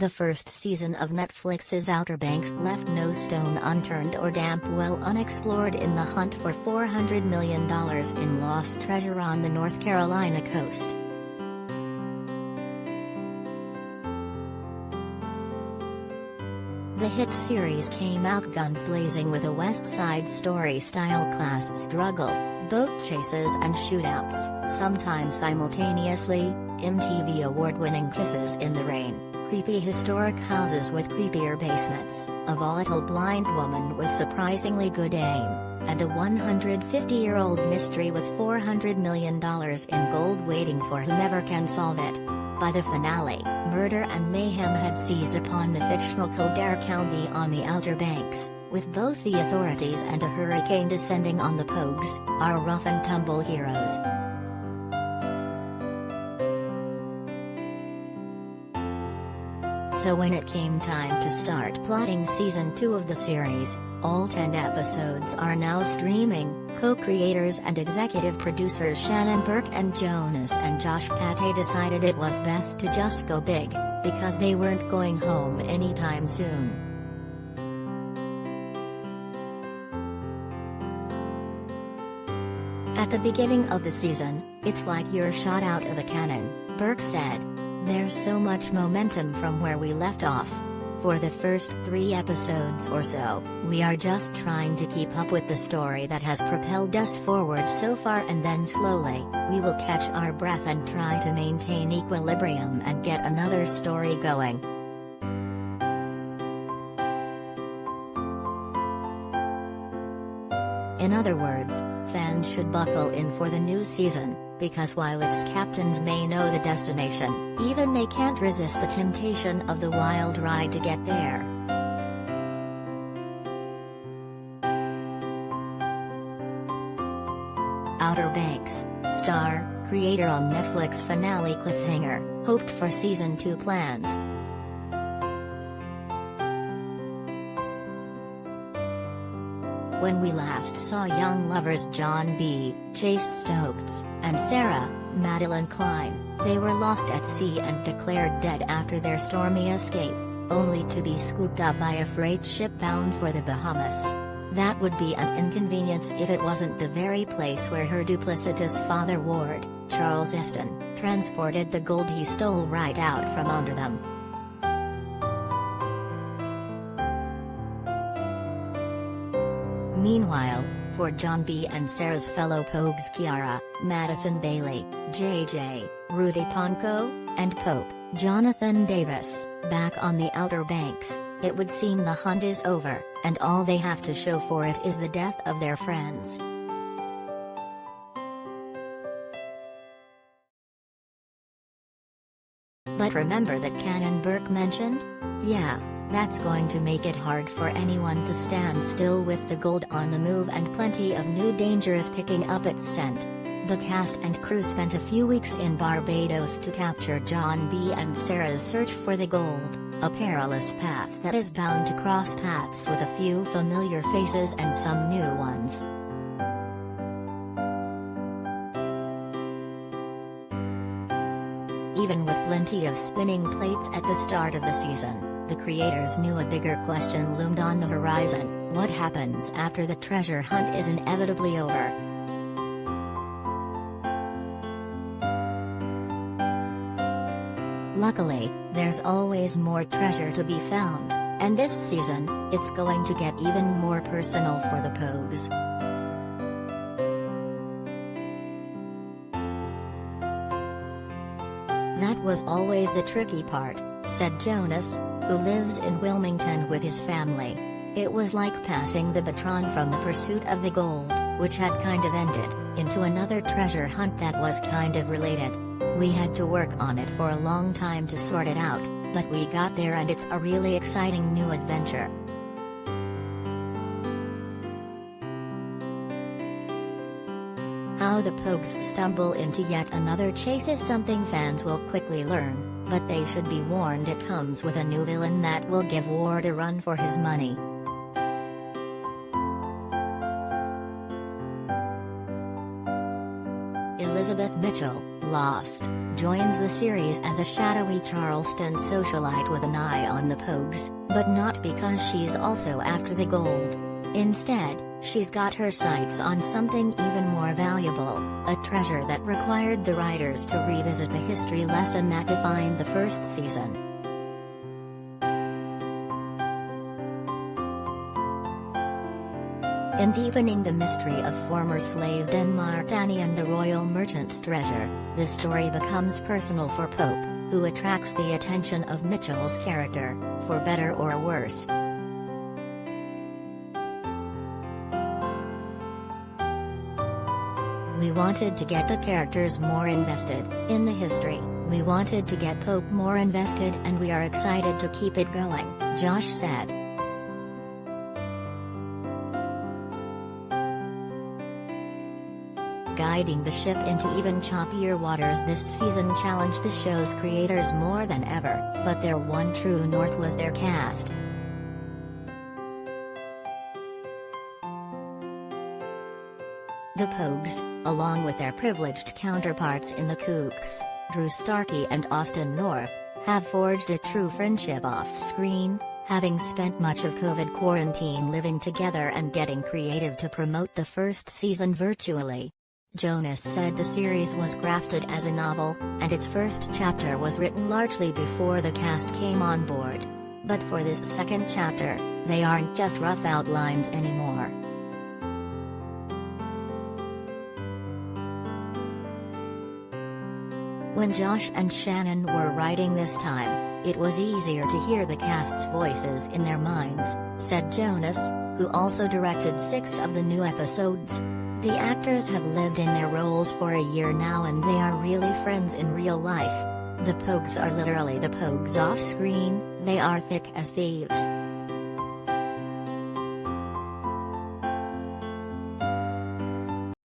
The first season of Netflix's Outer Banks left no stone unturned or damp well unexplored in the hunt for $400 million in lost treasure on the North Carolina coast. The hit series came out guns blazing with a West Side Story-style class struggle, boat chases and shootouts, sometimes simultaneously, MTV award-winning kisses in the rain, creepy historic houses with creepier basements, a volatile blind woman with surprisingly good aim, and a 150-year-old mystery with $400 million in gold waiting for whomever can solve it. By the finale, murder and mayhem had seized upon the fictional Kildare County on the Outer Banks, with both the authorities and a hurricane descending on the Pogues, our rough-and-tumble heroes. So when it came time to start plotting Season 2 of the series, all 10 episodes are now streaming. Co-creators and executive producers Shannon Burke and Jonas and Josh Pate decided it was best to just go big, because they weren't going home anytime soon. At the beginning of the season, it's like you're shot out of a cannon, Burke said. There's so much momentum from where we left off. For the first 3 episodes or so, we are just trying to keep up with the story that has propelled us forward so far, and then slowly, we will catch our breath and try to maintain equilibrium and get another story going. In other words, fans should buckle in for the new season, because while its captains may know the destination, even they can't resist the temptation of the wild ride to get there. Outer Banks, star, creator on Netflix finale cliffhanger, hoped for Season 2 plans. When we last saw young lovers John B., Chase Stokes, and Sarah, Madeline Klein, they were lost at sea and declared dead after their stormy escape, only to be scooped up by a freight ship bound for the Bahamas. That would be an inconvenience if it wasn't the very place where her duplicitous father Ward, Charles Eston, transported the gold he stole right out from under them. Meanwhile, for John B. and Sarah's fellow Pogues Kiara, Madison Bailey, JJ, Rudy Ponco, and Pope, Jonathan Davis, back on the Outer Banks, it would seem the hunt is over, and all they have to show for it is the death of their friends. But remember that Canon Burke mentioned? Yeah. That's going to make it hard for anyone to stand still with the gold on the move and plenty of new dangers picking up its scent. The cast and crew spent a few weeks in Barbados to capture John B. and Sarah's search for the gold, a perilous path that is bound to cross paths with a few familiar faces and some new ones. Even with plenty of spinning plates at the start of the season, the creators knew a bigger question loomed on the horizon: what happens after the treasure hunt is inevitably over? Luckily, there's always more treasure to be found, and this season, it's going to get even more personal for the Pogues. That was always the tricky part, said Jonas, who lives in Wilmington with his family. It was like passing the baton from the pursuit of the gold, which had kind of ended, into another treasure hunt that was kind of related. We had to work on it for a long time to sort it out, but we got there and it's a really exciting new adventure. How the Pogues stumble into yet another chase is something fans will quickly learn. But they should be warned it comes with a new villain that will give Ward a run for his money. Elizabeth Mitchell, Lost, joins the series as a shadowy Charleston socialite with an eye on the Pogues, but not because she's also after the gold. Instead, she's got her sights on something even more valuable, a treasure that required the writers to revisit the history lesson that defined the first season. In deepening the mystery of former slave Denmark Danny and the royal merchant's treasure, the story becomes personal for Pope, who attracts the attention of Mitchell's character, for better or worse. We wanted to get the characters more invested in the history, we wanted to get Pope more invested, and we are excited to keep it going, Josh said. Guiding the ship into even choppier waters this season challenged the show's creators more than ever, but their one true north was their cast. The Pogues, along with their privileged counterparts in the Kooks, Drew Starkey and Austin North, have forged a true friendship off-screen, having spent much of COVID quarantine living together and getting creative to promote the first season virtually. Jonas said the series was crafted as a novel, and its first chapter was written largely before the cast came on board. But for this second chapter, they aren't just rough outlines anymore. When Josh and Shannon were writing this time, it was easier to hear the cast's voices in their minds, said Jonas, who also directed 6 of the new episodes. The actors have lived in their roles for a year now and they are really friends in real life. The Pogues are literally the Pogues off-screen, they are thick as thieves.